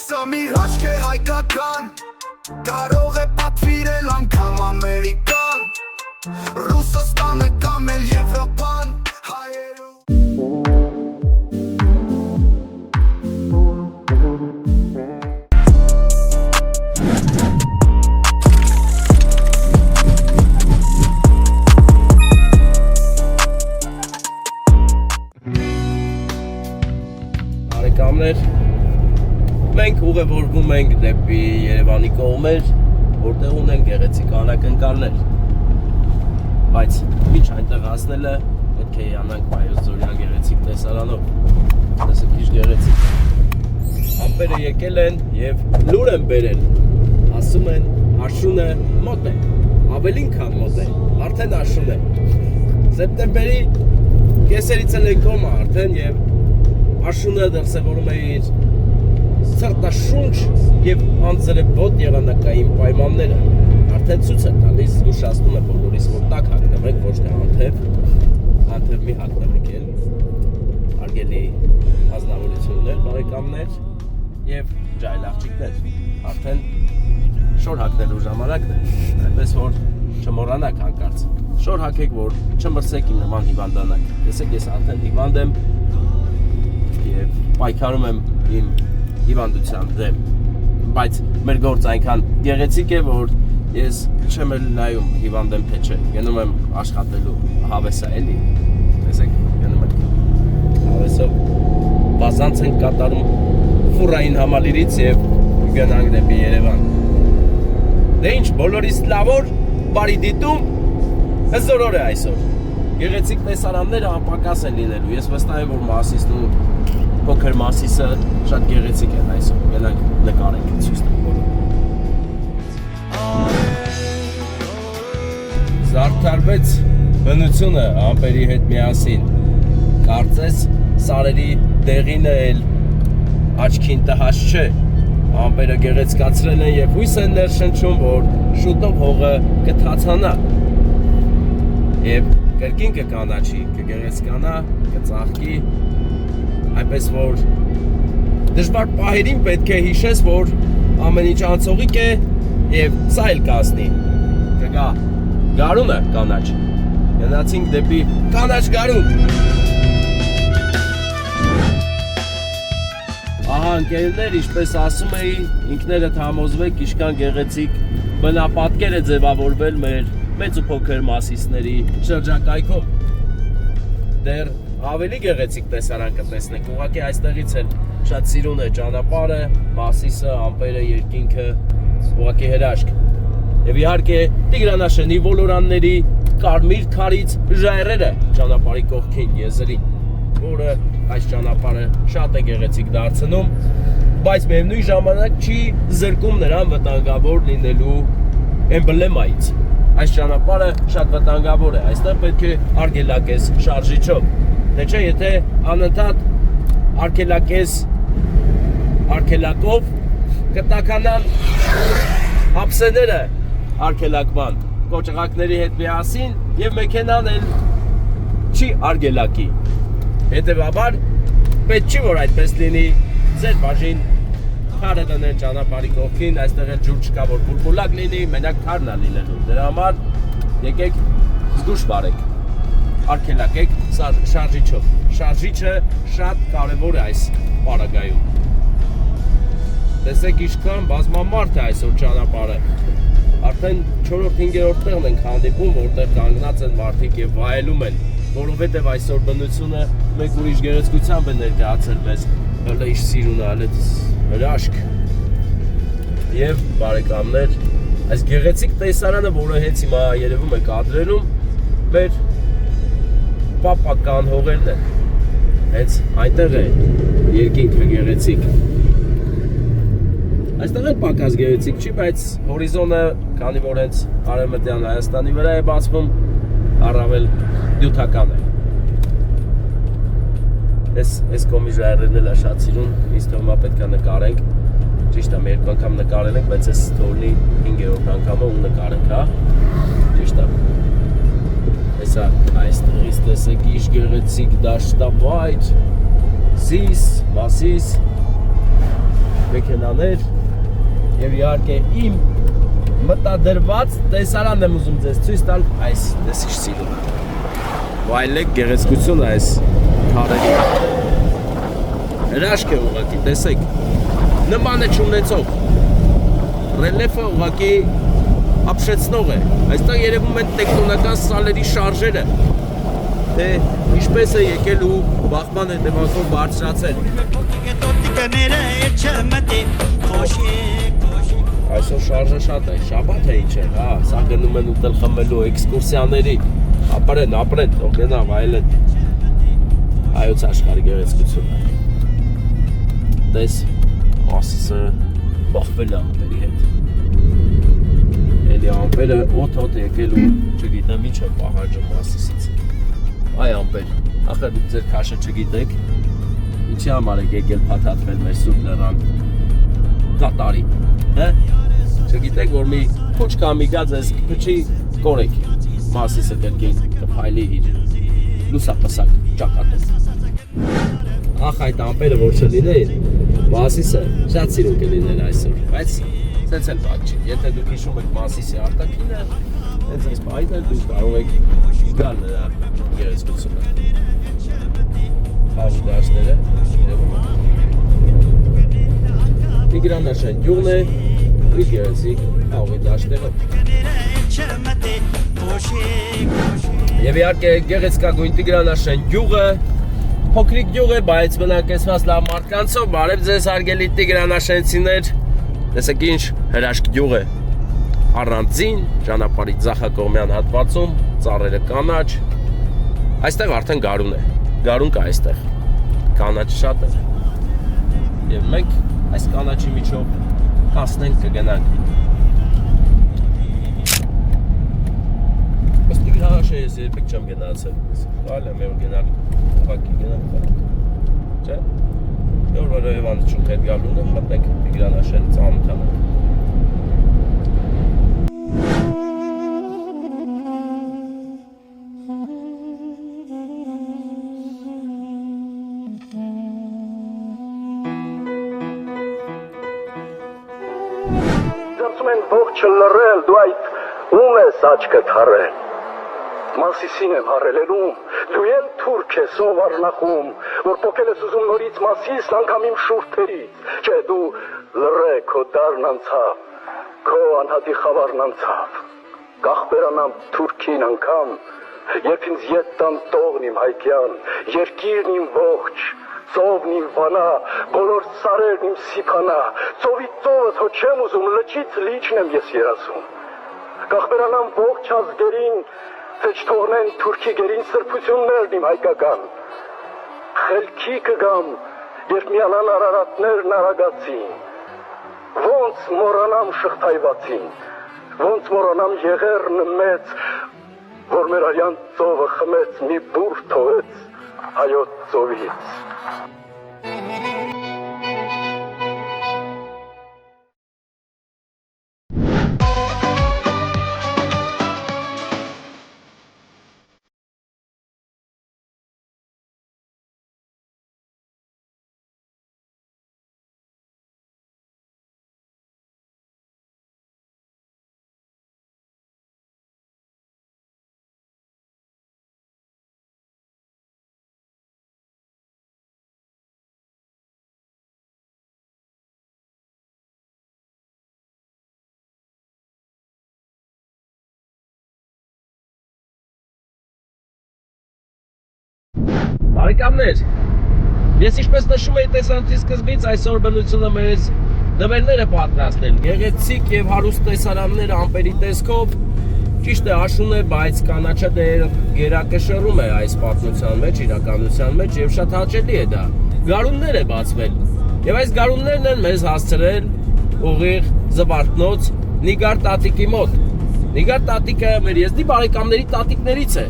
Սա մի հաշկ է հայկական, կարող է պատվիրել անգամ ամերիկան, Ռուսաստանը կամ էլ Եվրոպան, հայերու Բարեկամներ, մենք ուղևորվում ենք դեպի Երևանի կողմեր, որտեղ ունեն գեղեցիկ անակնկալներ, բայց մինչ այնտեղ հասնելը պետք է հիանանք Վայոց-Ձորյան գեղեցիկ տեսարանով, տեսեք ինչ գեղեցիկ, ամպերը եկել են և լուր են բերել, ասում են աշունը մոտ է, ավելին քան մոտ է, արդեն աշուն է, սեպտեմբերի կեսերից էլ են կոմը արդեն և աշունը դրսևորում է իր սրտաշունչ և անձրևոտ եղանակային պայմանները, արդեն ցույց է տալիս, զգուշացնում է բոլորիս, որ տաք հագնվեք, ոչ թե անթև մի հագնվեք էլ, հարգելի ազնվորություններ, բարեկամներ և ջայլ աղջիկներ, արդեն շոր հագնելու ժամանակն է, այնպես որ չմոռանաք հանկարծ, շոր հագեք, որ չմրսեք իմ նման հիվանդանաք, տեսեք ես արդեն հիվանդ եմ և պայքարում եմ իմ հիվանդության դեմ, բայց մեր գործ այնքան գեղեցիկ է, որ ես չեմ էլ նայում հիվանդ եմ թե չէ, գնում եմ աշխատելու հավեսա էլի, տեսեք, գնում եմ հավեսով, բազանց ենք կատարում ֆուրային համալիրից և գնանք դեպի Երևան, դե ինչ, բոլորիս լավոր, բարի դիտում, հզորոր է այսօր, գեղեցիկ տեսարանները անպակաս են լինելու, ես վստահ եմ, որ Մասիսն ու փոքր Մասիսը շատ գեղեցիկ են այսօր, գնանք նկարենք ցույց տանք բոլորին։ Զարդարվեց բնությունը ամպերի հետ միասին, կարծես սարերի դեղինը էլ աչքին տհաճ չէ, ամպերը գեղեցկացրել են և հույս են ներշնչում, որ շուտով հողը կթացանա և կրկին կկանաչի, կգեղեցկանա, կծաղկի, այնպես որ դժվար պահերին պետք է հիշես, որ ամեն ինչ անցողիկ է և սա էլ կասնի, կգա գարունը կանաչ, գնացինք դեպի կանաչ գարուն։ Ահա ընկերներ, ինչպես ասում էի, ինքներդ համոզվեք ինչքան գեղեցիկ բնապատկեր է ձևավորվել մեր մեծ ու փոքր Մասիսների շրջակայքում։ Դեռ ավելի գեղեցիկ տեսարան կտեսնենք, ուղղակի այստեղից էլ շատ սիրուն է ճանապարհը, Մասիսը, ամպերը, երկինքը, ուղղակի հրաշք։ Եվ իհարկե Տիգրանաշենի ոլորանների կարմիր քարից ժայռերը ճանապարհի կողքին եզրին, որը այս ճանապարհը շատ է գեղեցիկ դարձնում, բայց միևնույն ժամանակ չի զրկում նրան վտանգավոր լինելու էմբլեմայից։ Այս ճանապարհը շատ վտանգավոր է, այստեղ պետք է արգելակես շարժիչով, թե չէ եթե անընդհատ արգելակով կտականան ափսեները արգելակման կոճղակների հետ միասին և մեքենան էլ չի արգելակի, հետևաբար պետք չի որ այդպես լինի, ձեր բաժին քարը դնեն ճանապարհի կողքին, այստեղ էլ ջուր չկա, որ բուլբուլակ լինի, մենակ քարն է լինելու, դրա համար եկեք զգուշ վարեք, արգելակեք շարժիչով, շարժիչը շատ կարևոր է այս պարագայում, տեսեք ինչքան բազմամարդ է այսօր ճանապարհը, արդեն 4-5-րդ տեղն ենք հանդիպում, որտեղ կանգնած են մարդիկ և վայելում են, որովհետև այսօր բնությունը մեկ ուրիշ գեղեցկությամբ է ներկայացել մեզ, հələ ինչ սիրուն է, հələ հրաշք և բարեկամներ, այս գեղեցիկ տեսարանը, որը հենց հիմա երևում է կադրերում, մեր պապական հողերն են, հենց այնտեղ է երկինքը գեղեցիկ, այստեղ էլ պակաս գեղեցիկ չի, բայց հորիզոնը, քանի որ հենց Արևմտյան Հայաստանի վրա է բացվում, առավել դյութական է։ Այս կոմի ժայռերն էլ է շատ սիրուն, ինձ թվում է պետք է նկարենք, ճիշտ է, մի երկու անգամ նկարել ենք, բայց այս թողնի 5-րդ անգամը ու նկարենք, հա, ճիշտ է։ Հեսա այստեղից տեսեք ինչ գեղեցիկ դաշտավայր, Սիս, Մասիս, մեքենաներ եւ իհարկե իմ մտադրված տեսարան եմ ուզում ձեզ ցույց տալ այս տեսիչ սիրուն վայելեք գեղեցկություն այս քարերի հրաշք է ուղղակի տեսեք նման է չունեցող ռելիեֆը ուղղակի ապշեցնող է այստեղ երևում են տեկտոնական սալերի շարժերը թե ինչպես է եկել ու բախման հետևանքով բարձրացել այսօր շարժը շատ է, շաբաթ է ինչ է, հա, սա գնում են ուտել խմելու էքսկուրսիաների, ապրեն, թող գնան, վայելեն հայոց աշխարհի գեղեցկությունը։ Տես, Մասիսը բախվել է ամպերի հետ։ Էլի ամպերը օդ եկել ու չգիտեմ ինչ է պահանջում Մասիսից։ Այ ամպեր, ախր դուք ձեր քաշը չգիտեք, ինչի համար եք եկել փաթաթվել մեր սուրբ լեռան կատարի, հա։ Չգիտեք, որ մի փուչ կամ մի գազ ես կպչի կորեք Մասիսը կրկին կփայլի իր լուսապսակ ճակատով ախ այդ ամպերը որ չլինեին Մասիսը շատ սիրուն կլիներ այսօր բայց սենց էլ բակ չի եթե դուք հիշում եք Մասիսի արտաքինը հենց այս պահին էլ դուք կարող եք գալ նրա գեղեցկությունը խաղի դաշտերը երևում է Տիգրանաշեն գյուղն է Իր գեղեցիկ խաղի դաշտերով Եվ իհարկե գեղեցկագույն Տիգրանաշեն գյուղը փոքրիկ գյուղ է, բայց բնակեցված լավ մարդկանցով բարև ձեզ հարգելի Տիգրանաշենցիներ տեսեք ինչ հրաշք գյուղ է առանձին ճանապարհի ձախակողմյան հատվածում ծառերը կանաչ այստեղ արդեն գարուն է գարուն կա այստեղ կանաչ շատ է եւ մենք այս կանաչի միջով հասնենք կգնանք Ըստ Տիգրանաշեն ես երբեք չեմ գնացել Այլ եմ որ գնալ ուղղակի գնալ Չէ Եվ որ Երևանը չունք հետ գալուն եմ մտնենք Տիգրանաշեն ծանոթանանք Ողջ լռել, դու այդ ում ես աչքդ հարել Մասիսին եմ հարելելում, դու էլ թուրք ես ով արնախում, որ պոկել ես ուզում նորից Մասիս անգամ իմ շուրթերից, չէ դու լռե քո դարն անցավ, քո անհատի խավարն անցավ, կախբերանամ թուրքին անգամ, երբ ինձ ետ տան տողն իմ հայկյան, երկիրն իմ ողջ, ծովն իմ վանա, բոլոր սարերն իմ սիփանա, ծովի ծովս հո չեմ ուզում, լճից լիճն եմ ես երազում, կախբերանամ ողջ ազգերին, թե չթողնեն թուրքի գերին սրբություններն իմ հայկական, խելքի կգամ, երբ միանան արարատներն արագացին, ոնց մորանամ շղթայվածին, ոնց մորանամ եղերն մեծ, որ մեր արյան ծովը խմեց, մի բուր թողեց հայոց ծովից։ Բարեկամներ, ես ինչպես նշում էի տեսանցի սկզբից այսօր բնությունը մեզ նվերներ է պատրաստել գեղեցիկ եւ հարուստ տեսարաններ ամպերի տեսքով ճիշտ է աշուն է, բայց կանաչը դեր գերակշռում է այս պատմության մեջ, իրականության մեջ եւ շատ հաճելի է դա գարուններ է բացվել եւ այս գարուններն են մեզ հասցրել ուղիղ Զվարթնոց Նիգար տատիկի մոտ Նիգար տատիկը մեր եզդի բարեկամների տատիկներից է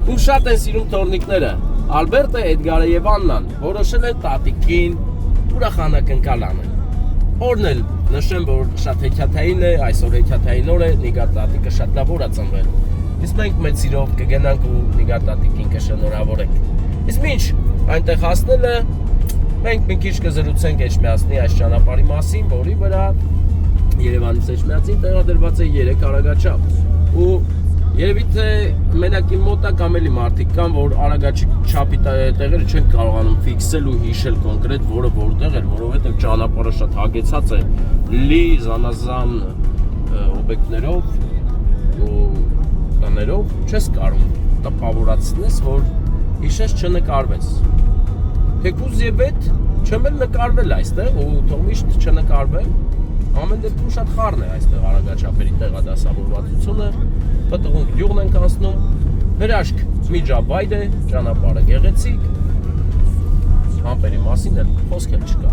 ում շատ են սիրում թորնիկները Ալբերտը, Էդգարը եւ Աննան որոշել են տատիկին ուրախանակնկալ անել։ Օրն էլ նշեմ, որ շատ հեքիաթային է, այսօր հեքիաթային օր է, Նիգար տատիկը շատ լավ օր է ծնվել։ Իսկ մենք մեծ սիրով կգնանք ու Նիգար տատիկին կշնորհավորենք։ Իսկ ինչ այնտեղ հասնելը Մենք մի քիչ կզրուցենք Էջմիածնի այս ճանապարհի մասին, որի վրա Երևանից Էջմիածին տեղադրված է 3 արագաչափ։ Ու երևի թե մենակ իմ մոտ կամ էլի մարդիկ կան, որ արագաչափի տեղերը չեն կարողանում ֆիքսել ու հիշել կոնկրետ որը որտեղ էր, որովհետև ճանապարհը շատ հագեցած է լի զանազան օբյեկտներով ու տներով, չես կարող տպավորացնես, որ հիշես չնկարվես։ Թեկուզ եւ այդ չեմ էլ նկարվել այստեղ ու թող միշտ չնկարվեմ։ Ամեն դեպքում շատ խառն է այստեղ արագաչափերի տեղադասավորվածությունը, պտղունք գյուղն ենք անցնում, հրաշք միջավայր է, ճանապարհը գեղեցիկ, համբերի մասին էլ խոսք էլ չկա։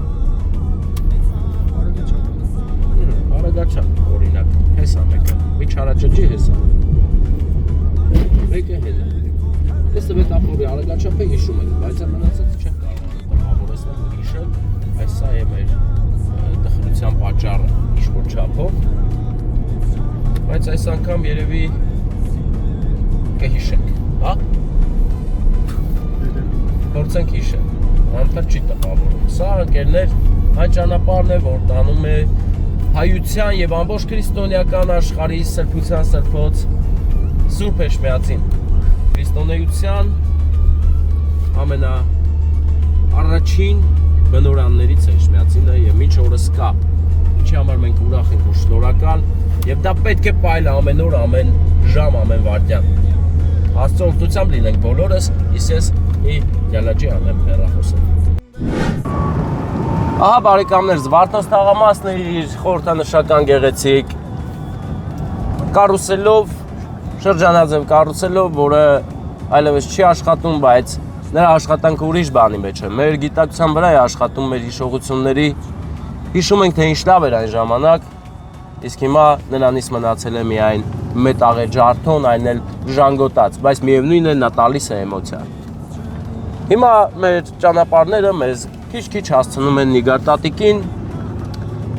Արագաչափ, օրինակ, հեսա մեկը, միջարաճճի հեսա, մեկը հենը։ Ես տվետ ապորի արագաչափը հիշում ենք, բայց մնացած չեն կարող տպավորեցնել ու հիշել, այս սա է մեր տխրության պատճառը ինչ-որ չափով, բայց այս անգամ երևի կհիշենք, հա? Փորձենք հիշել, անթեր չի տպավորում։ Սա ընկերներ այն ճանապարհն է, որ տանում է հայության եւ ամբողջ քրիստոնեական աշխարհի սրբության սրբոց Սուրբ Էջմիածին։ Քրիստոնեության ամենաառաջին բնորաններից է Էջմիածինը եւ մինչ օրս կա, ինչի համար մենք ուրախ ենք ու շնորհակալ եւ դա պետք է պայել ամեն օր, ամեն ժամ, ամեն վայրկյան։ Աստծո օգնությամբ լինենք բոլորս, ես մի գալաջի անեմ հեռախոսը։ Ահա բարեկամներ, Զվարթնոց թաղամասն է իր խորհրդանշական գեղեցիկ կարուսելով, շրջանաձև կարուսելով, որը այլևս չի աշխատում, բայց նրա աշխատանքը ուրիշ բանի մեջ է։ Մեր գիտակցության վրա է աշխատում մեր հիշողությունների։ Հիշում ենք, թե ինչ լավ էր այն ժամանակ, իսկ հիմա նրանից մնացել է միայն մետաղե ջարդոն, այն էլ ժանգոտած, բայց միևնույն է նա տալիս է էմոցիա։ Հիմա մեր ճանապարհները մեզ քիչ-քիչ հասցնում են Նիգար տատիկին։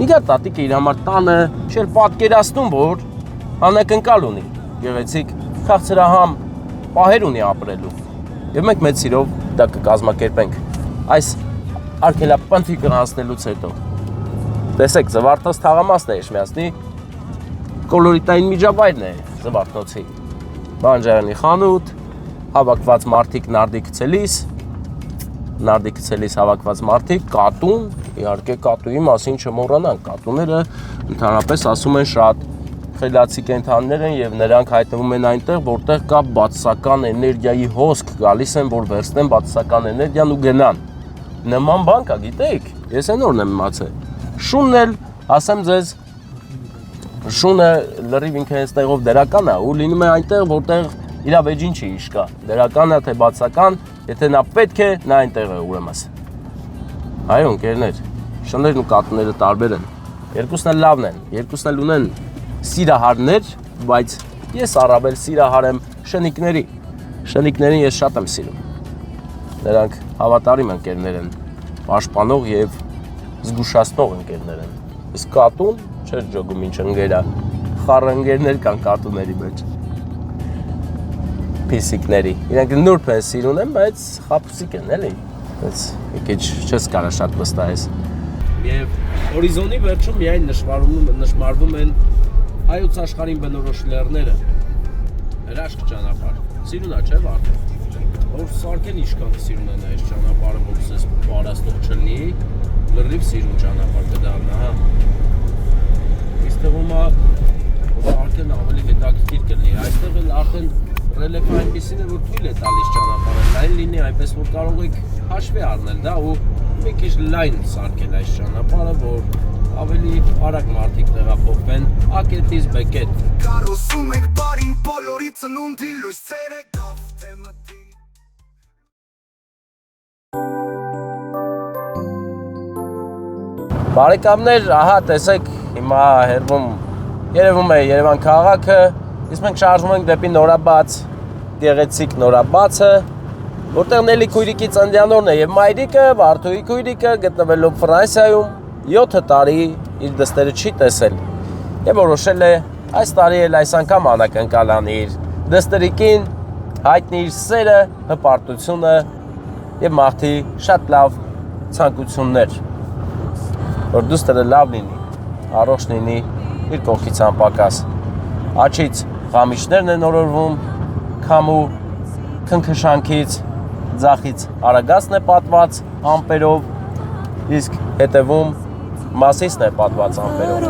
Նիգար տատիկը իր համար տանը չէր պատկերացնում, որ անակնկալ ունի, գեղեցիկ քաղցրահամ պահեր ունի ապրելու։ Եվ մենք մեծ սիրով դա կկազմակերպենք այս արգելապանթիկը անցնելուց հետո։ Տեսեք, Զվարթնոց թաղամասն է Էջմիածնի կոլորիտային միջավայրն է Զվարթնոցի։ Բանջարանի խանութ, հավաքված մարդիկ նարդի գցելիս հավաքված մարդիկ, կատուն, իհարկե կատուի մասին չմոռանանք, կատուները ընդհանրապես ասում են շատ խելացի կենդանիներ են եւ նրանք հայտնվում են այնտեղ, որտեղ կա բացասական էներգիայի հոսք, գալիս են, որ վերցնեն բացասական էներգիան ու գնան։ Նման բան կա, գիտեք, ես այնօրն եմ իմացել։ Շունն էլ, ասեմ ձեզ, շունը լրիվ ինքը այստեղով դերական է ու լինում է այնտեղ, որտեղ իր վեճին չի իշկա։ Դերական է թե բացասական, եթե նա պետք է, նա այնտեղ է ուրեմն։ Այո, ընկերներ, շներն ու կատուները տարբեր են։ Երկուսն էլ լավն են, երկուսն էլ ունեն սիրահարներ, բայց ես առավել սիրահար եմ շնիկների։ Շնիկներին ես շատ եմ սիրում։ Նրանք հավատարիմ ընկերներ են, պաշտպանող եւ զգուշացնող ընկերներ են։ Իսկ կատուն չէր ջոգում ինչ ընկերա։ Խառը ընկերներ կան կատուների մեջ։ Փիսիկների։ Իրենք նուրբ են սիրուն են, բայց խապուսիկ են, էլի։ Բայց քիչ չես կարա շատ վստահես։ Եվ հորիզոնի վերջում միայն նշմարվում են հայոց աշխարհին բնորոշ լեռները։ Հրաշք ճանապարհ։ Սիրուն է, չէ՞ Վարդը։ Որ սարքեն ինչքան սիրուն են այս ճանապարհը, որ ցես բարաստող չլինի, լրիվ սիրուն ճանապարհ կդառնա, հա։ Իսկ թվում է, որ արդեն ավելի հետաքրքիր կլինի։ Այստեղ էլ արդեն ռելիեֆը այնպեսին է, որ թույլ է տալիս ճանապարհը լայն լինի, այնպես որ կարող եք հաշվի առնել դա ու մի քիչ լայն սարքել այս ճանապարհը, որ ավելի արագ մարդիկ տեղափոխվեն ակետից բեկետ։ Կարոսում եք բարին բոլորի ծնունդի լույսերը կավթե մտի։ Բարեկամներ, ահա տեսեք, հիմա երևում է Երևան քաղաքը, իսկ մենք շարժվում ենք դեպի Նորաբաց, գեղեցիկ Նորաբացը, որտեղ Նելի քույրիկի ծննդյան օրն է եւ մայրիկը, Վարդուհի քույրիկը գտնվելով Ֆրանսիայում 7 տարի իր դստերը չի տեսել եւ որոշել է այս տարի էլ այս անգամ անակնկալ անի իր դստերիկին, հայտնի իր սերը, հպարտությունը եւ մաղթի շատ լավ ցանկություններ, որ դուստերը լավ լինի, առողջ լինի, իր կողքից անպակաս։ Աչից ղամիչներն են օրորվում, քամու քնքշանքից, ձախից արագածն է պատված ամպերով, իսկ հետևում մասիսն է պատված ամպերով։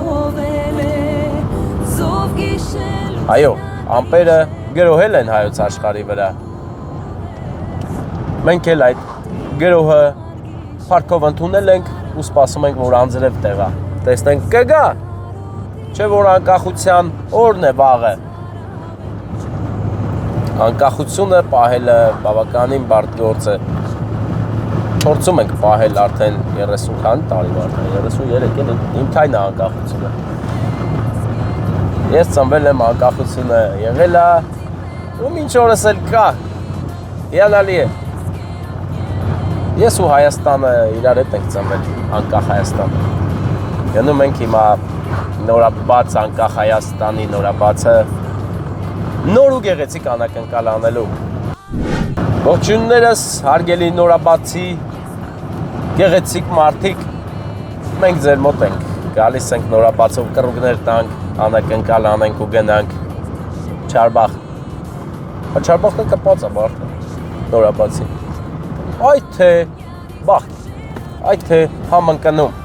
Այո, ամպերը գրոհել են հայոց աշխարհի վրա։ Մենք էլ այդ գրոհը փառքով ընդունել ենք ու սպասում ենք, որ անձրև տեղա։ Տեսնենք կգա, չէ որ անկախության օրն է վաղը։ Անկախությունը պահելը բավականին բարդ գործ է։ Փորձում ենք պահել արդեն 30 քանի տարի արդեն 33 էլ իմ թայնը անկախությունը։ Ես ծնվել եմ անկախությունը եղել է ու մինչ օրս էլ կա։ Հիանալի է։ Ես ու Հայաստանը իրար հետ ենք ծնվել, անկախ Հայաստանը։ Գնում ենք հիմա նորաբաց անկախ Հայաստանի նորաբացը նոր ու գեղեցիկ անակնկալ անելու։ Ողջույններս, հարգելի նորաբացի, գեղեցիկ մարդիկ, մենք ձեր մոտ ենք, գալիս ենք նորաբացով կռուգներ տանք, անակնկալ անենք ու գնանք Չարբախ։ Չարբախը կպած է մարդը, նորաբացի։ Այդ թե բախտ, այդ թե համընկնում։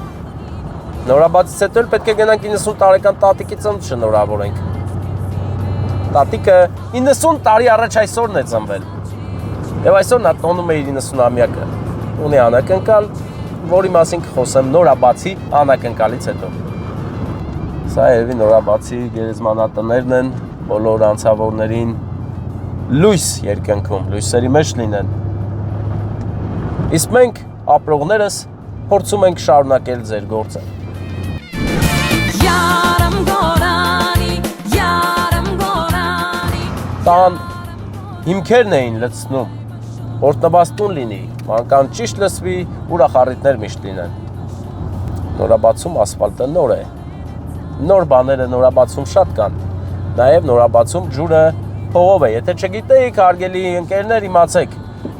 Նորաբացից հետո պետք է գնանք 90 տարեկան տատիկի ծնունդ շնորհավորենք։ Տատիկը 90 տարի առաջ այսօրն է ծնվել։ Եվ այսօր նա տոնում է իր 90-ամյակը։ Ունի անակնկալ, որի մասին կխոսեմ նորաբացի անակնկալից հետո։ Սա երևի նորաբացի գերեզմանատներն են, բոլոր անցավորներին լույս երկնքում, լույսերի մեջ լինեն։ Իսկ մենք, ապրողներս, փորձում ենք շարունակել ձեր գործը։ Տան հիմքերն էին լցնում, օրտնվաստուն լինի, մանկան ճիշտ լսվի, ուրախ առիթներ միշտ լինեն։ Նորաբացում ասֆալտը նոր է, նոր բաները նորաբացում շատ կան, նաև նորաբացում ջուրը փողով է, եթե չգիտեիք, հարգելի ընկերներ, իմացեք,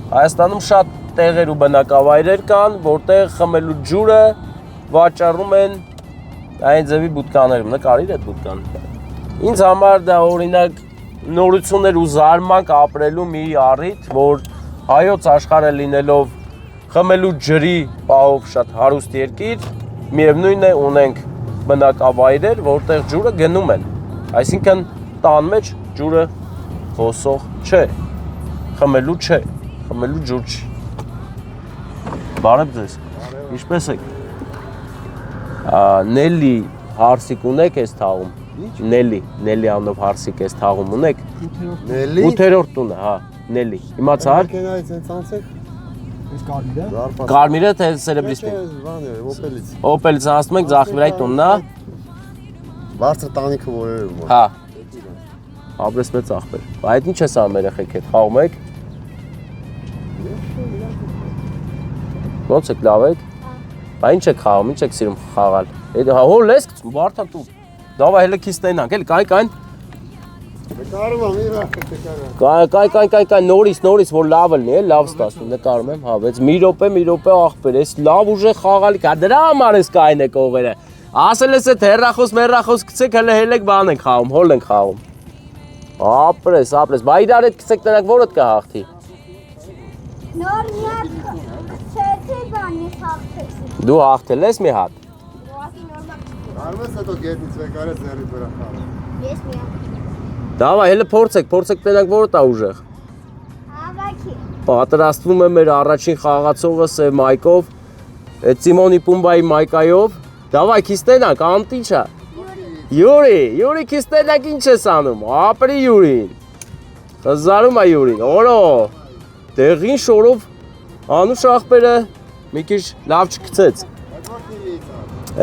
Հայաստանում շատ տեղեր ու բնակավայրեր կան, որտեղ խմելու ջուրը վաճառում են այն ձևի բուտկաներում, նկարիր այդ բուտկան։ Ինձ համար դա օրինակ նորություններ ու զարմանք ապրելու մի առիթ, որ հայոց աշխարհը լինելով խմելու ջրի պահող շատ հարուստ երկիր, միևնույն է ունենք բնակավայրեր, որտեղ ջուրը գնում են, այսինքն տան մեջ ջուրը հոսող չէ, խմելու չէ, խմելու ջուր չի։ Բարև ձեզ, ինչպես եք։ Նելի հարսիկ ունեք ես թաղում։ Նելի անով հարսիկ ես թաղում ունեք։ Նելի։ 8-րդ տունը, հա, Նելի։ Իմացար։ Կենայից են ցանցեք։ Ես կարմիրը։ Կարմիրը թե սերեբրիստի։ Օպելից։ Օպելից ասում ենք Զախվիրայի տունն է։ Բարձր տանիքը որերում։ Հա։ Ապրես մեծ աղբեր։ Այդ ինչ ես անում երեխեք հետ, խաղում եք։ Ոնց եք, լավ եք։ Բա ինչ եք խաղում, ինչ եք սիրում խաղալ։ Հա հոր լես գցում, Վարդան դու։ Դավա հելը քիզ տենանք, էլի կայն։ Նկարում եմ, իրա, Կայն, նորից, որ լավ լինի, լավ ստացվում, նկարում եմ, հա, բայց մի րոպե աղբեր, ես լավ ուժեղ խաղալիք, հա դրա համար ես կայն եք ողերը։ Ասել ես այդ հերախոս գցեք, հելեք բան ենք խաղում, հոլ ենք խաղում։ Ապրես, բա իրար հետ գցեք տնակ որդ կհաղթի։ Նոր մի հատ քցեցի բան ես հաղթեցի։ Դու հաղթել ես մի հատ։ Ուղղակի նորմալ։ արմես հետո գետից վեկարես ձեռիդ վրա խաղում։ Ես մի հատ։ Դավա, հելը փորձեք տնակ որդ է ուժեղ։ Հավաքի։ Պատրաստվում է մեր առաջին խաղացողը Սև Մայկով, այդ Սիմոնի Պումբայի Մայկայով։ Դավայ, քիզ տենանք, անտիչա։ Յուրի, քիզ տենանք ինչ ես անում, ապրի Յուրին։ Խզարում է Յուրին, օրո, տեղին շորով անուշ աղբերը մի քիչ լավ չգցեց։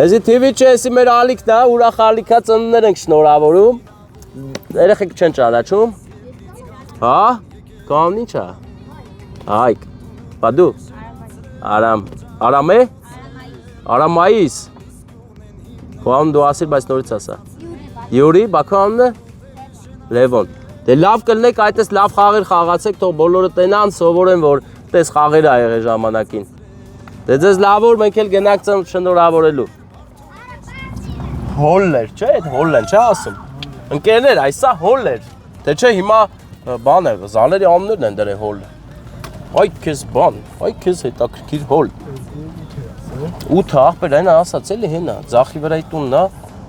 Էզի TV չէ, էսի մեր ալիքն է, ուրախ ալիքա ծնունդներ ենք շնորհավորում։ Երեխեք չեն ճանաչում։ Հա, կան ինչ է։ Հայք, բա դու։ Արամ է։ Արամայիս։ Քո անուն դու ասիր, բայց նորից ասա։ Յուրի, բա քո անունը։ Լևոն։ Դե լավ կլնեք, այդպես լավ խաղեր խաղացեք, թող բոլորը տենան, սովորեն, որ տես խաղեր ա եղել ժամանակին։ Դե ձեզ լավ որ մենք էլ գնանք շնորհավորելու։ Հոլլեր, չէ՞, այդ հոլլեն չէ ասում։ Ընկերներ, այսա հոլլեր։ Թե չէ հիմա բան է, զալերի անուններն են դրել հոլ։ Այ քեզ բան, այ քեզ հետաքրքիր հոլ։ 8 ախպեր այնա ասած էլի հենա, ձախի վրայի տունն է,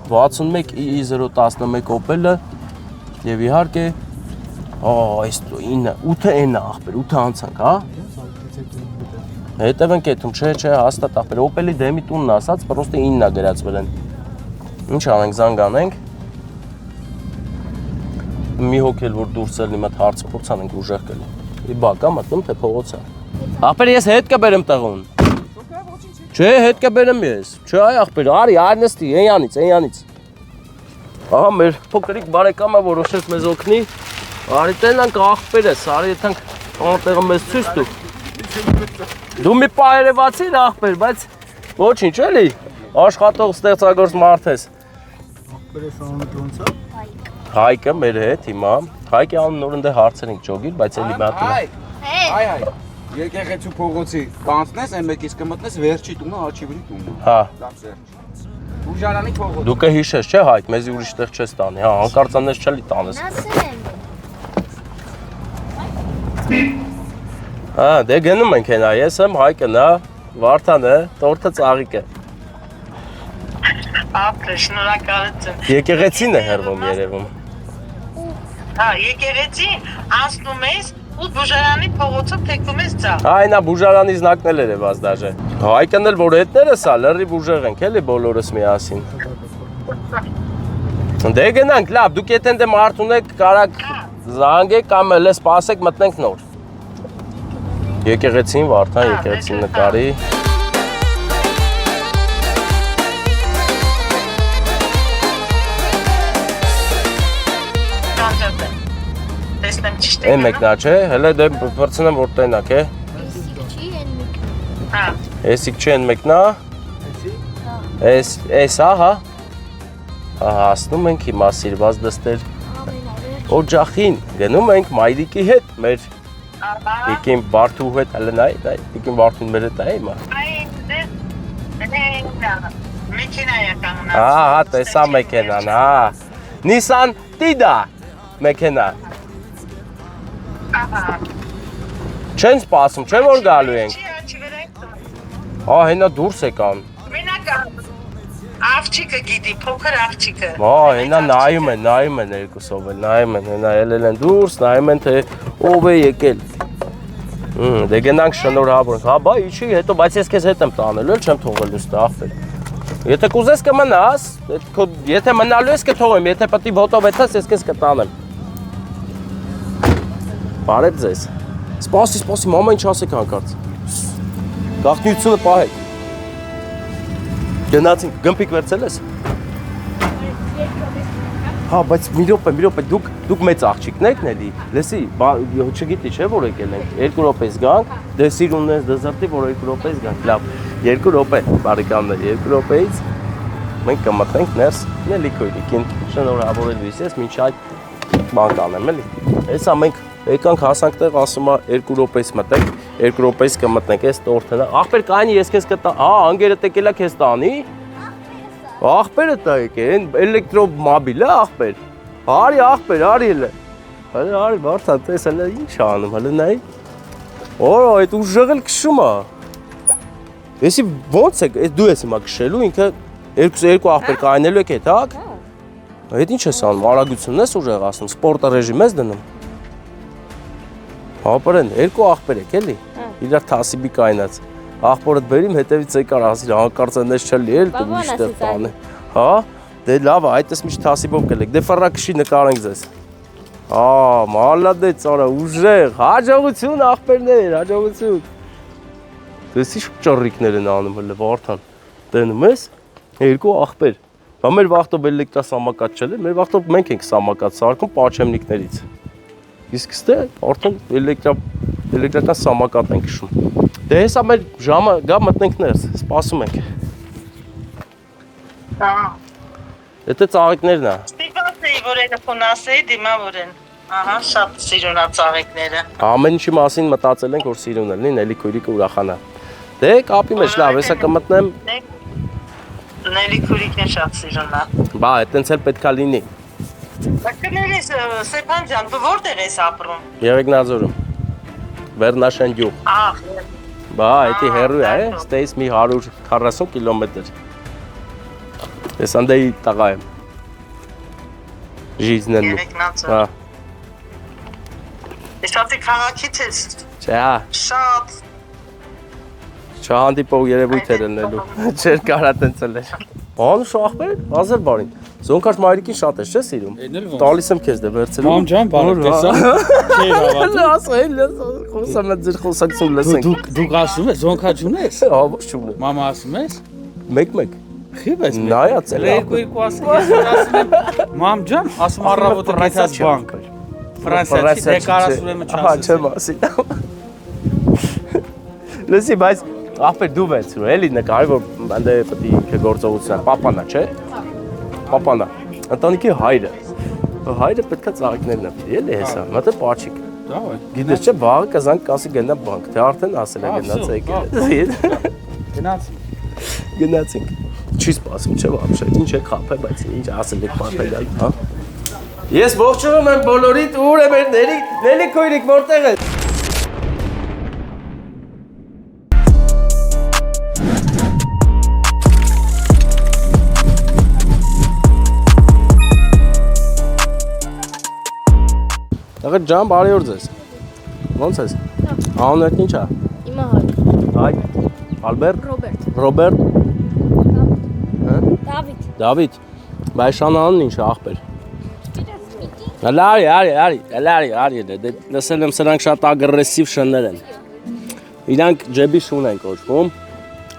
61i011 Opel-ը եւ իհարկե այս 8-ը այնա ախպեր, 8 անցանք, հա։ Հետևենք այդում, չէ, հաստատ ախպեր, Opel-ի դեմի տունն ասած, պրոստը 9-ա գրած վրան։ Ինչ անենք, զանգանենք։ Մի հոգել որ դուրս ելնի մատ հարցը փորձանենք ուժեղ կլի։ Բակա մտնում թե փողոցա։ Ախպեր ես հետ կբերեմ տղուն։ Չէ, հետ կբերեմ ես։ Չէ, այ ախպեր, արի, նստի, այնյանից։ Ահա մեր փոքրիկ բարեկամը որոշեց մեզ օգնի։ Արի տենանք ախպերս, արի եթանք անտեղը մեզ ցույց տու։ Դու մի պա երևացիր ախպեր, բայց ոչինչ էլի։ Աշխատող ստեղծագործ մարդ ես։ Ախպերս անունը ոնց է։ Հայկը մեր հետ հիմա։ Հայկի անունը նոր ընդե հարցեր ենք ճոգիր, բայց էլի մատում է։ Այ, եկեղեցու փողոցի կանցնես, այն մեկից կմտնես վերջի տունը, աչի վրի տունը։ Հա։ Լավ սեր։ Բուժարանի փողոց։ Դու կհիշես, չէ, Հայկ, մեզի ուրիշ տեղ չես տանի, հա, անկարծանես չլի տանես։ Հա, դե գնում ենք հենա, ես եմ Հայկն, հա, Վարդանը, տորթը ծաղիկը։ Ապրե, շնորհակալություն։ Եկեղեցին է հեռվում երևում։ Հա, եկեղեցի անցնում ես ու բուժարանի փողոցով թեքվում ես ցա։ Հա, այնա բուժարանի զնակն էլ երևաց դաժե։ Հայկն էլ որ հետներս ա, լրի բուժեղ ենք, էլի բոլորս միասին։ Դե գնանք, լավ, դուք եթե ընդ մարդ ունեք, կարակ զանգեք կամ էլ սպասեք մտնենք նոր։ Եկեղեցին, Վարդան, եկեղեցին նկարի։ Տեսնեմ ճիշտ է։ Այն մեկնա չէ, հələ դե բրցնեմ որ տենակ է։ Հա։ Էսիկ չի այն մեկնա։ Էս ահա։ Ահա հասնում ենք հիմա սիրված դստեր։ Օջախին գնում ենք մայրիկի հետ մեր Իկին Բարթու հետ հələ նայ, Իկին Բարթուն մեր հետ է հիմա։ Մեքենայա կանոնա։ Ահա, տեսա մեքենան, հա։ Nissan Tida մեքենա։ Չեն սպասում, չէ որ գալու ենք։ Հա, հենա դուրս եկան։ Մենակ աղջիկը գիտի, փոքր աղջիկը։ Հա, հենա նայում են երկուսով էլ, նայում են, հենա ելել են դուրս, նայում են թե ով է եկել։ Դե գնանք շնորհավորենք։ Հա, բա իջի, հետո բայց ես քեզ հետ եմ տանելու, էլ չեմ թողելու ստա ախպեր։ Եթե կուզես կմնաս, եթե մնալու ես կթողեմ, եթե պետք է ոտով եթաս, ես քեզ կտանեմ։ Բարև ձեզ։ Սպասի, մամա ինչ ասեք հանկարծ։ Գաղտնիությունը պահեք։ Գնացինք, գմփիկ վերցել ես։ Հա, բայց մի րոպե, դուք մեծ աղջիկն եք էլի։ Լսի, չգիտի չէ որ եկել ենք։ 2 րոպեից գանք, դե սիրուն ես դզրտի որ 2 րոպեից գանք։ Լավ, 2 րոպե, բարեկամներ, 2 րոպեից մենք կմտնենք ներս, էլի քույրիկին շնորհավորելու ես մինչ այդ բան կանեմ էլի։ Հեսա մենք եկանք հասանք տեղ ասում է 2 րոպեից մտենք, 2 րոպեից կմտնենք այս տորթը։ Ախպեր կայանի ես քեզ կտա, հա, անգերը տեկելա քեզ տանի։ Ախպերը տա եկեն, էլեկտրոմոբիլ է ախպեր։ Արի ախպեր, արի էլ։ Արի Վարդան, տես հələ ինչ անում, հələ նայ։ Օ, այդ ուժեղ էլ քշում է։ Էսի ո՞նց է, դու ես հիմա քշելու, ինքը երկու ախպեր կայնելու եք հետ, հա։ Այդ ինչ ես անում, արագությունն ես ուժեղ ասում, սպորտը ռեժիմ ես դնում։ Հապրեն, 2 ախպեր եք էլի, իրար թասիբի կայնած։ Ախպորդ բերիմ, հետևից եկար ասիր, հանկարծանես չլի էլ, դու միշտեղ տանը։ Հա, դե լավ է, այդպես միշտ թասիբով կլեք, դե ֆռա քշի նկարենք ձեզ։ Հա, մալադեց, արա, ուժեղ, հաջողություն ախպերներ, հաջողություն։ Դες ինչ ճռիկներ են անում հələ Վարդան։ Տենում ես, 2 ախպեր։ Բա մեր վախտով էլեկտրասամակատ չել է, մեր վախտով մենք ենք սամակատ սարքում պաչեմնիկներից։ Իսկ ստե արդեն էլեկտրական սամակատ ենք քշում։ Դե հեսա մեր ժամը գա մտնենք ներս, սպասում ենք։ Հա։ Եթե ծաղիկներն է։ Ստիպված էի, որ էլեֆոն ասեի, դիմավոր են։ Ահա, շատ սիրուն է ծաղիկները։ Ամեն ինչի մասին մտածել ենք, որ սիրուն է լինի, էլի քույրիկը ուրախանա։ Դե կապի մեջ լավ, հեսա կմտնեմ։ Նելի քուրիկն է շատ սիրուն է։ Բա, այտենց էլ պետքա լինի։ Կներես Սեփան ջան, դու որտեղ ես ապրում։ Եղեգնաձորում։ Վերնաշեն գյուղ։ Ահ, Բա, այդի հեռու է, ստեյս մի 140 կիլոմետր։ Ես անդեի տղա եմ։ Ժիզնելու։ Եղեգնաձոր։ Հա, Իսկացի քաղաքից ես չէ, շատ չհանդիպող երևույթ էր ելնելու։ Չէր կարա տենց ելեր։ Բան շախբեր, ազեր բարին։ Զոնքաշ մայրիկին շատ ես, չէ՞ սիրում։ Տալիս եմ քեզ դե վերցրու։ Մամ ջան, բարև տեսա։ Չէ, հավատում։ Ասել, խոսամ եմ ձեր խոսակցություն լսենք։ Դուք ասում ես, զոնքաճուն ես։ Հա, ոչ չունեմ։ Մամա ասում ես։ Մեկ-մեկ։ Խիվ ես։ Նայած էլ։ Երկու ասում ես, ասում եմ։ Մամ ջան, ասում առավոտը գիտած բանկ։ Ֆրանսիացի դե կարաս ուրեմն Ահա, չասես։ չեմ ասի։ Լսի, բայց ախպեր դու վերցրու, էլի նկարի, որ բանդե պետք է ինքը գործողությունն պապանա, չէ՞։ Պապանա։ Ընտանիքի հայրը։ Հայրը պետքա ծաղիկներն է, էլի հեսա, մտե պաչիկ։ Դավայ։ Գիտես չէ, վաղը կզանք կասի գնա բանկ, թե արդեն ասել է գնաց եկել։ Գնացի։ Գնացինք։ Չի սպասում, չէ՞ вообще, ինչ է խափե, բայց ինչ ասել եք պատել, հա։ Ես ողջունում եմ բոլորիդ, ուր է մեր Նելի քույրիկ, որտեղ է։ Տղա ջան, բարի օր ձեզ։ Ոնց ես։ Անունդ ի՞նչ է։ Իմը Հայկ։ Հայկ, Ալբերտ, Ռոբերտ։ Ռոբերտ, Դավիթ։ Դավիթ։ Բայց շանանն ինչ է, ախպեր։ Լարի, լսել եմ սրանք շատ ագրեսիվ շններ են։ Իրանք ջեբի շուն են կոչվում։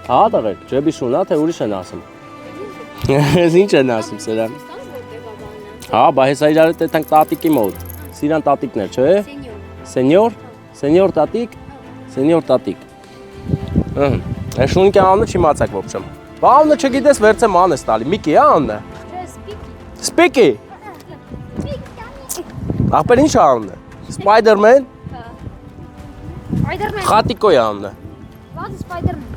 Հա, տղեկ, ջեբի շուն, թե ուրիշ են ասում։ Ինչ են ասում սրանք։ Հա, բա հեսա իրար տետանք տատիկի մոտ։ Սիրան տատիկներ, չէ՞։ Սենյոր։ Սենյոր տատիկ։ Սենյոր տատիկ։ Այս շունքի անունը չիմացակ ոբշեմ։ Բա անունը չգիտես, վերցեմ անես տալի։ Միկի է անունը։ Սպիկի։ Ախպեր ինչ անունը։ Սպայդերմեն։ Սպայդերմեն։ Խատիկոյ անունը։ Ո՞նց Սպայդերմեն։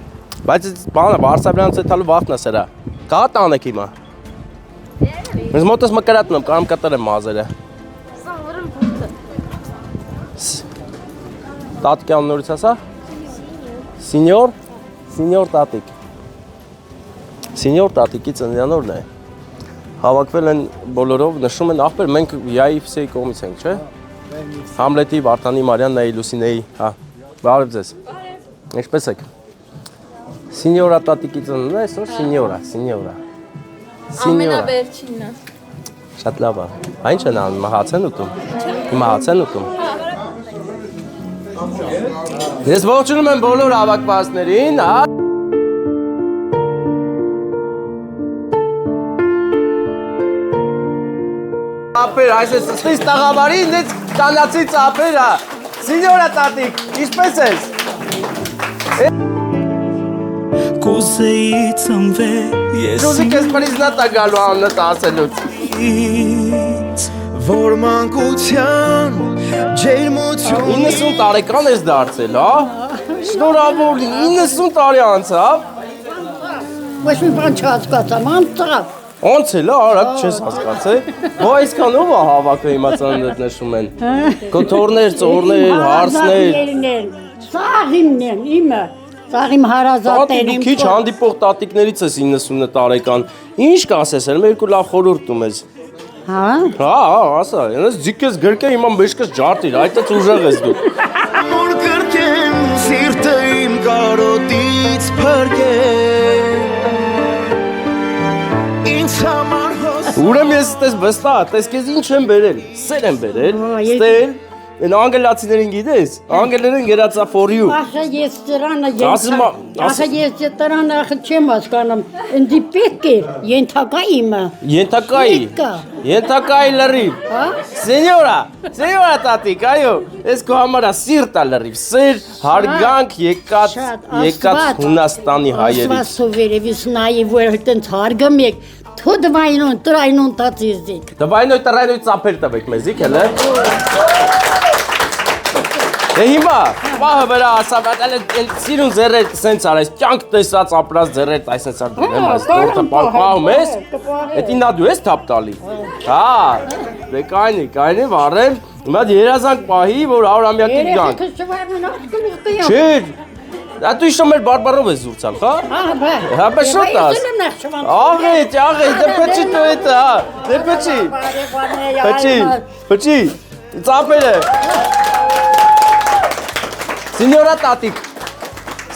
Բայց բանը Բարսաբյանից է տալու վախտնա սրա։ Կա տանեք հիմա։ Ես մոտս մկրատնում եմ, կամ կտրեմ մազերը։ Սաղորում բուտը։ Տատիկի անունը նորից ասա։ Սինյոր։ Սինյոր տատիկ։ Սինյոր տատիկի ծննդյանորն է։ Հավաքվել են բոլորով, նշում են ախպեր, մենք ԵԱԻ-ի կողմից ենք, չէ՞։ Համլետի, Վարդանի, Մարիաննայի, Լուսինեի, հա։ Բարև ձեզ։ Ինչպե՞ս եք։ Սինյորա տատիկի ծնունդն է, այսօր սինյորա։ Ամենավերջինը։ Շատ լավ է։ Ինչ են անում, հաց են ուտում։ Հիմա հաց են ուտում։ Ես ողջունում եմ բոլոր հավաքվածներին, հա։ Ապեր, այսպես ստիս տաղավարի, ինձ կանացի ծապեր, հա։ Սինյորա տատիկ, ինչպես ես։ Կուզեի ծնվել ես Ժուզիկ ես պրիզնատ է գալու աննըտ ասելուց։ որ մանկության ջերմություն 90 տարեկան ես դարձել, հա։ Շնորհավոր 90 տարի անցավ։ Ոչ մի բան չհասկացամ, անցավ։ Ոնց էլ է, արագ չես հասկացել։ Բա այսքան ով է հավաքը հիմա ծննդդ նշում են։ Կոթորներ, ծորներ, հարսներ։ Սաղ իմն են, իմը։ Սաղ իմ հարազատներ Դու քիչ հանդիպող տատիկներից ես 90 տարեկան։ Ինչ կասես, էլ մեր երկու լավ խորհուրդ տում ես։ Հա։ Հա, ասա, այնպես ձիքես գրկե հիմա մեջքս ջարդիր, այդտեղ ուժեղ ես դու։ որ կրկեն սիրտը իմ կարոտից փրկել ինձ համար հոս Ուրեմն ես այդպես վստահ, տես քեզ ինչ եմ բերել։ Սեր եմ բերել։ Ստել։ Այն անգլիացիներին գիտես։ Անգլերեն գրածա for you։ Ախը ես դրանը Ասում ա- ախը ես դրանը ախը չեմ հասկանում։ Ինձ պետք է ենթակա իմը։ Ենթակայի։ Պետք է։ Ենթակայի լրիվ։ Հա։ Սենյորա տատիկ, այո, ես քո համար սիրտա լրիվ, սեր, հարգանք եկած Հունաստանի հայերից։ Աստված վերևից նայի որ այդտենց հարգում եք։ Թո դվայնուն, տրայնուն տածիզիկ։ Դվայնոյ տրայնոյ ծափեր տվեք մեզիկ հələ։ Դե հիմա, պահը վրա ասավ, սիրուն ձեռեր սենց արես, կյանք տեսած ապրած ձեռեր այսենց ար դնեմ այս տորտը պահում ես, էտի նա դու ես թապ տալի, հա, դե կայնի վարեմ, հիմա երազանք պահի, որ 100-ամյակի գանք, չէր, դու իշտում էր բարբարով ես զուրցալ, հա, հա, բե շոտ աս, աղետ, դե պեչի տու էտը, հա, դե պեչի, ծապել է, Signora Tatik,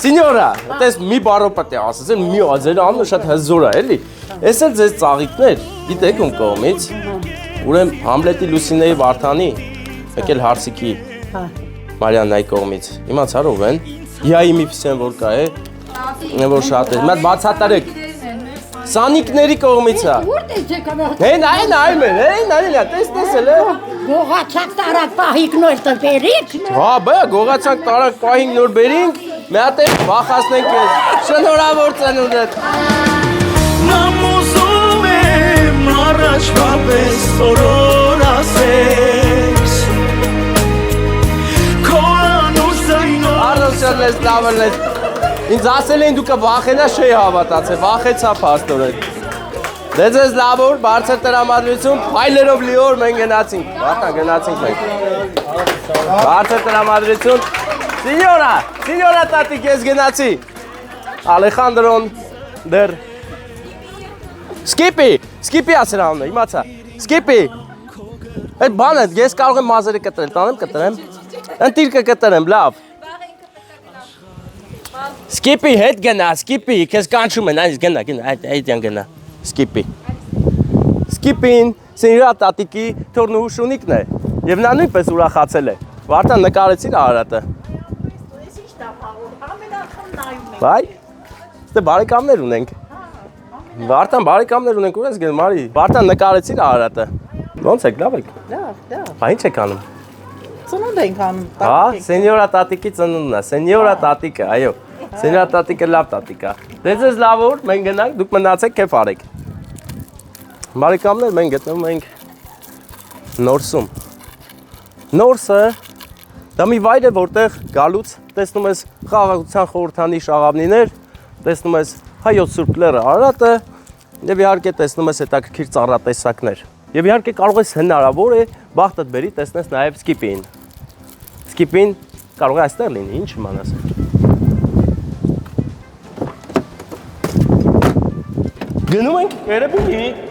Signora, դες մի բարով պետք է ասես, մի ազերը անունը շատ հզոր է, էլի։ Էս էլ ձեզ ծաղիկներ, գիտեք ում կողմից։ Ուրեմն Համլետի Լուսինեի Վարդանի, եկել Հարսիկի Մարիաննայի կողմից։ Իմացար ով են։ Իայի մի փսեն որ կա է, որ շատ է։ Մի հատ բացատրեք։ Սանիկների կողմից է։ Որտե՞ղ եք անում։ Նայ, տեսնես էլ է։ Գողացակ տարակ պահիկ նոր տպերիք։ Հա, բա, գողացակ տարակ պահինք նոր բերինք, մի հատ էլ վախացնենք ես։ Շնորհավոր ծնունդդ։ Մամ ուզում եմ առաջվա պես օրոր ասես Քո անուշայնով Առողջանես, լավնես։ Ինձ ասել էին դու կվախենա չէի հավատացել, վախեցա փաստորեն։ Դե ձեզ լավ օր, բարձր տրամադրություն, փայլերով լիոր մենք գնացինք։ Վատան գնացինք մենք։ Բարձր տրամադրություն։ Սինյորա տատիկ ես գնացի։ Ալեխանդրոն դեր։ Սկիպի ասել անունը, իմացա։ Սկիպի։ Այդ բանը ես կարող եմ մազերը կտրել, կտրեմ։ Ընտիրկը կտրեմ, լավ։ Սկիպի հետ գնա, սկիպի, քեզ կանչում են, այս գնա, այդյան գնա, սկիպի։ Սկիպին Սինյորա տատիկի թորնուհու շունիկն է, և նա նույնպես ուրախացել է։ Վարդան նկարեցիր Արարատը։ Բայ, ստե բարեկամներ ունենք։ Վարդան բարեկամներ ունենք, ուր ես գել, Մարի։ Վարդան նկարեցիր Արարատը։ Ոնց եք, լավ եք։ Լավ։ Բա ինչ եք անում։ Ծնունդ ենք անում։ Հա, Սենյորա տատիկի ծնունդն է, Սենյորա տատիկը, այո։ Սենյորա տատիկը լավ տատիկ է։ Դե ձեզ լավ օր, մենք գնանք, դուք մնացեք, քեֆ արեք։ Բարեկամներ, մենք գտնվում ենք Նորսում։ Նորսը դա մի վայր է, որտեղ գալուց տեսնում ես խաղաղության խորհրդանի շաղավնիներ, տեսնում ես Հայոց Սուրբ Լեռը Արարատը եւ իհարկե տեսնում ես հետաքրքիր ծառատեսակներ։ Եվ իհարկե կարող ես հնարավոր է բախտդ բերի տեսնես նաեւ Սկիպին։ Սկիպին կարող է այստեղ լինի, ինչ իմանաս։ Գնում ենք Երևանի